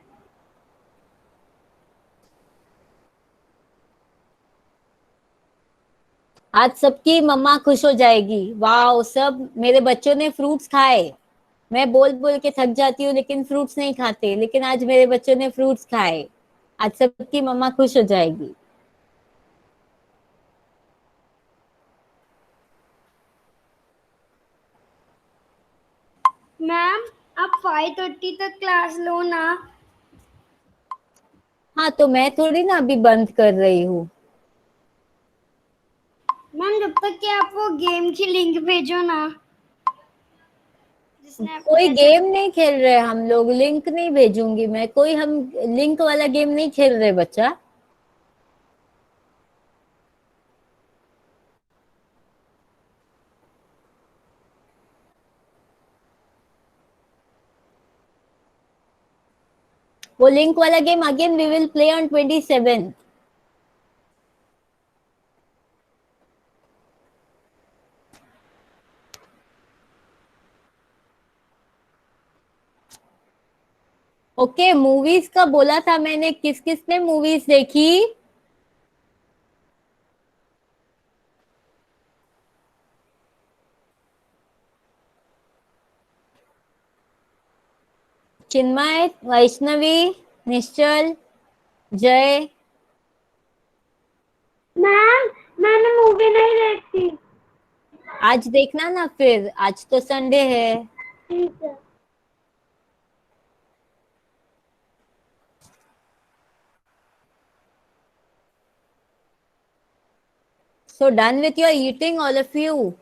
आज सबकी मम्मा खुश हो जाएगी. वाह, सब मेरे बच्चों ने फ्रूट्स खाए. मैं बोल बोल के थक जाती हूँ लेकिन फ्रूट्स नहीं खाते, लेकिन आज मेरे बच्चों ने फ्रूट्स खाए. आज सबकी मम्मा खुश हो जाएगी. मैम आप 5:30 तक क्लास लो ना. हाँ, तो मैं थोड़ी ना अभी बंद कर रही हूँ. मैम जब तक कि आप वो गेम की लिंक भेजो ना, जिसने आपको कोई मैसेज. गेम नहीं खेल रहे हम लोग. लिंक नहीं भेजूंगी मैं कोई. हम लिंक वाला गेम नहीं खेल रहे बच्चा. वो लिंक वाला game again we will play on 27th. Okay, movies का बोला था मैंने, किस किसने मूवीज देखी? चिन्मय, वैष्णवी, निश्चल, जय. मैम मैंने मूवी नहीं देखी। आज देखना ना, फिर आज तो संडे है. ठीक है। So done with your eating, all of you?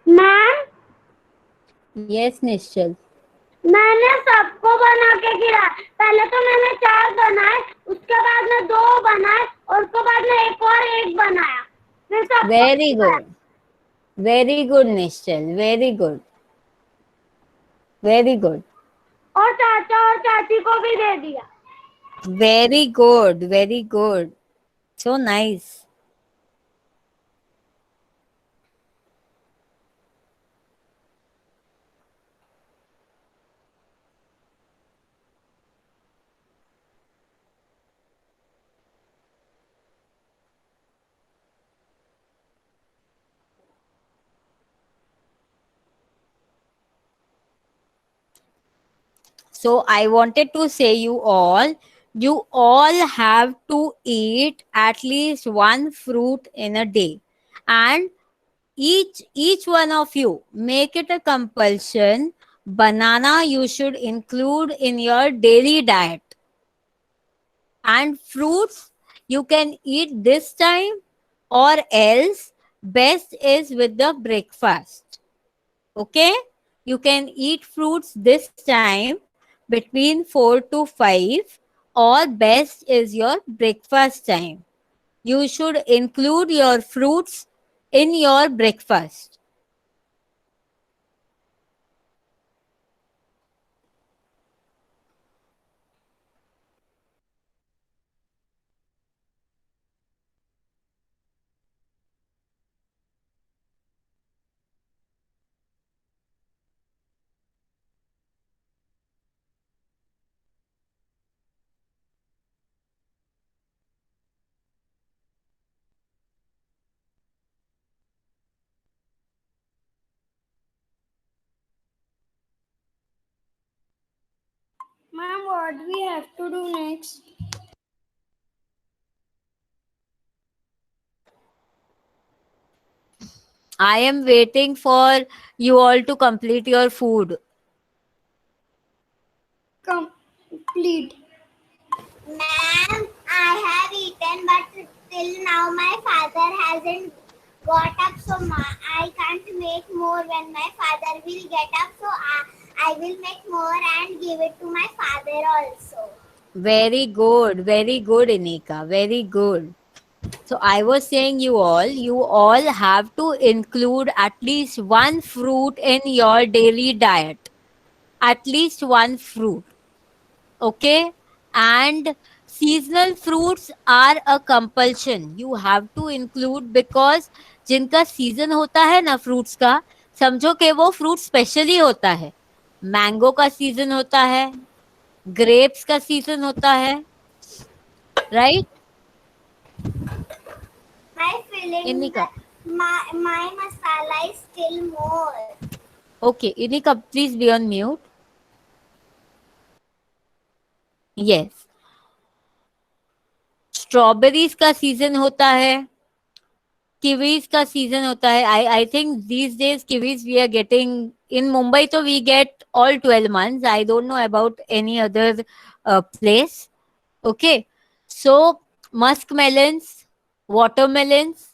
Ma'am Yes, Nishchal. मैंने सबको बना के गिरा। पहले तो मैंने 4 बनाए, उसके बाद में 2 बनाए और उसके बाद में एक और 1 बनाया, फिर सबको Very गिराया। good. Very good, Nishchal. Very good. Very good. और चाचा और चाची को भी दे दिया। Very good. Very good. So nice. So I wanted to say you all have to eat at least one fruit in a day, and each one of you make it a compulsion. Banana you should include in your daily diet, and fruits you can eat this time, or else best is with the breakfast. Okay, you can eat fruits this time between 4 to 5, or best is your breakfast time. You should include your fruits in your breakfast. Ma'am, what we have to do next? I am waiting for you all to complete your food. Complete. Ma'am, I have eaten, but till now my father hasn't got up, so I can't make more. When my father will get up, so I will make more and give it to my father also. Very good, Inika. Very good. So I was saying you all have to include at least one fruit in your daily diet. At least one fruit. Okay? And seasonal fruits are a compulsion. You have to include, because जिनका season होता है ना fruits का, समझो कि वो fruit specially होता है. मैंगो का सीजन होता है, ग्रेप्स का सीजन होता है, right? My filling, Inika. my masala is still more. Okay, Inika, please be on mute. Yes. Strawberries का सीजन होता है, किवीज का सीजन होता है. I think these days kiwis we are getting in Mumbai, तो we get all 12 months. I don't know about any other place. Okay, so musk melons, watermelons,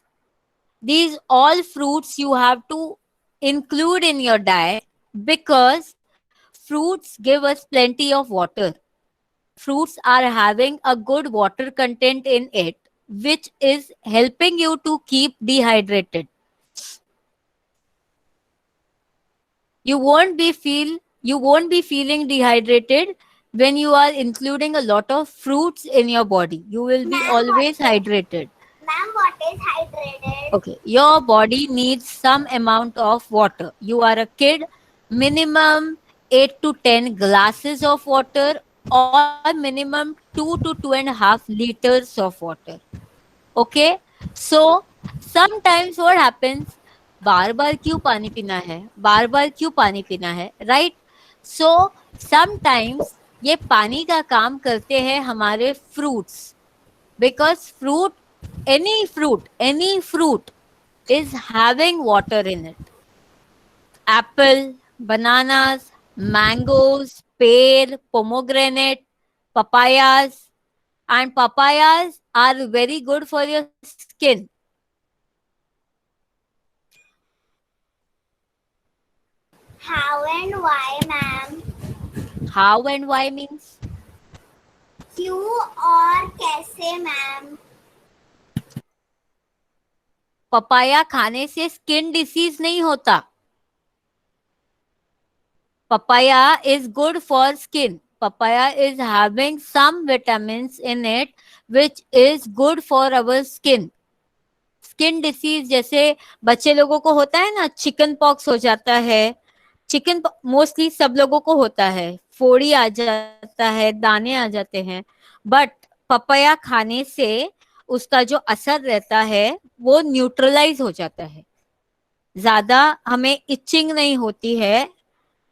these all fruits you have to include in your diet because fruits give us plenty of water. Fruits are having a good water content in it, which is helping you to keep dehydrated. You won't be feeling dehydrated when you are including a lot of fruits in your body. You will be Ma'am, always hydrated. what is hydrated? Okay, your body needs some amount of water. You are a kid, minimum 8 to 10 glasses of water or minimum 2 to 2.5 liters of water. Okay, so sometimes what happens, बार बार क्यों पानी पीना है, बार बार क्यों पानी पीना है, right? So sometimes ये पानी का काम करते हैं हमारे fruits, because any fruit is having water in it. Apple, bananas, mangoes, pear, pomegranate, papayas, and papayas are very good for your skin. How and why, ma'am? How and why means क्यों और कैसे, ma'am? Papaya खाने से skin disease नहीं होता. Papaya is good for skin. Papaya is having some vitamins in it which is good for our skin. Skin disease जैसे बच्चे लोगों को होता है ना, चिकन पॉक्स हो जाता है. चिकन मोस्टली सब लोगों को होता है, फोड़ी आ जाता है, दाने आ जाते हैं. बट पपाया खाने से उसका जो असर रहता है वो न्यूट्रलाइज हो जाता है. ज्यादा हमें इचिंग नहीं होती है,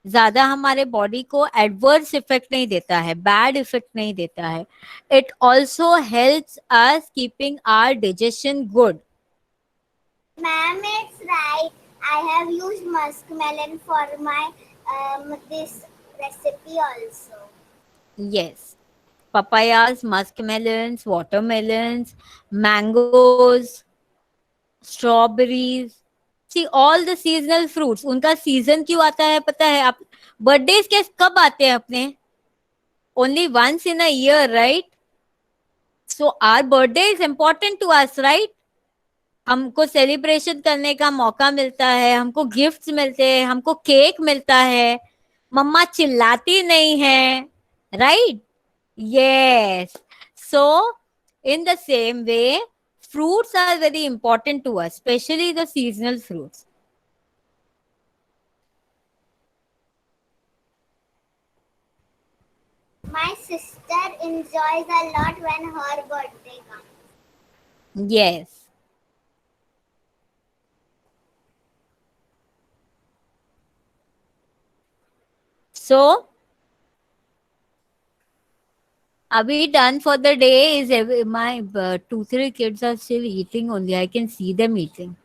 ज्यादा हमारे बॉडी को एडवर्स इफेक्ट नहीं देता है, बैड इफेक्ट नहीं देता है. It also helps us keeping our digestion good. Ma'am, it's right. I have used muskmelon for my this recipe also. Yes, papayas, muskmelons, watermelons, mangoes, strawberries. See, all the seasonal fruits. उनका season क्यों आता है पता है आप? Birthdays के कब आते हैं अपने? Only once in a year, right? So our birthday is important to us, right? हमको सेलिब्रेशन करने का मौका मिलता है, हमको गिफ्ट्स मिलते हैं, हमको केक मिलता है, मम्मा चिल्लाती नहीं है, right? Yes. So, in the same way, fruits are very important to us, especially the seasonal fruits. My sister enjoys a lot when her birthday comes. Yes. So, are we done for the day? My 2-3 kids are still eating only. I can see them eating.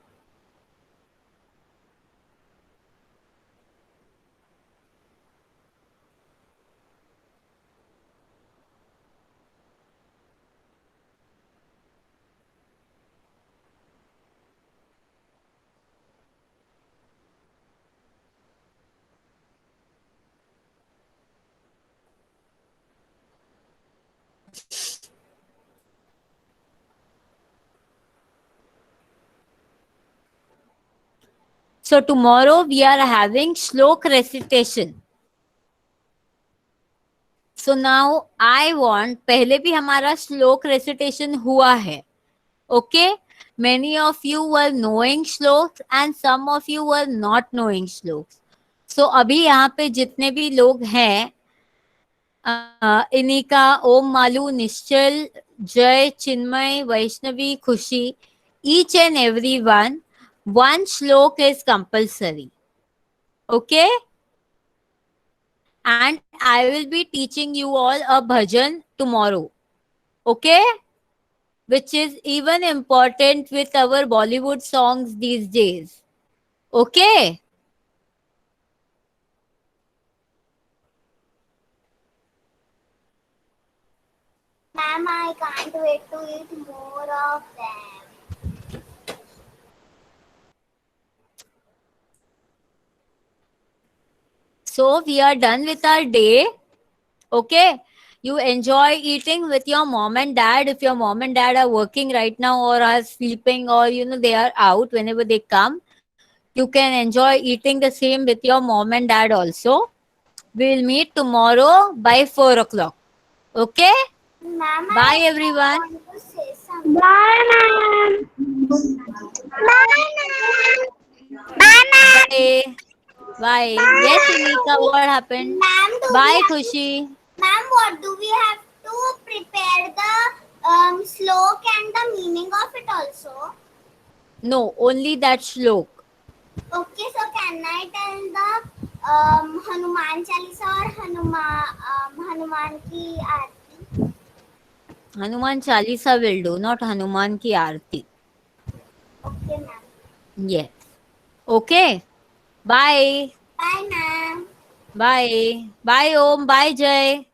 So tomorrow we are having shlok recitation. So now I want, पहले भी हमारा श्लोक recitation हुआ है. Okay? Many of you were knowing shloks and some of you were not knowing shloks. So अभी यहाँ पे जितने भी लोग हैं, इनिका, ओम मालू, निश्चल, जय, चिन्मय, वैष्णवी, खुशी, each and every one shlok is compulsory. Okay? And I will be teaching you all a bhajan tomorrow. Okay? Which is even important with our Bollywood songs these days. Okay? Ma'am, I can't wait to eat more of them. So we are done with our day. Okay. You enjoy eating with your mom and dad. If your mom and dad are working right now or are sleeping or they are out whenever they come, you can enjoy eating the same with your mom and dad also. We'll meet tomorrow by 4 o'clock. Okay? Ma'am, Bye I everyone. want to say something. Bye, ma'am. Bye, ma'am. Bye, ma'am. Bye. Bye. Yes, Unika, what happened? Ma'am, Bye, Khushi. ma'am, what do we have to prepare the slok and the meaning of it also? No, only that shlok. Okay, so can I tell the Hanuman Chalisa or Hanuman ki aarti? Hanuman Chalisa will do, not Hanuman ki aarti. Okay, ma'am. Yes. Okay. Bye. Bye, ma'am. Bye. Bye, Om. Bye, Jay.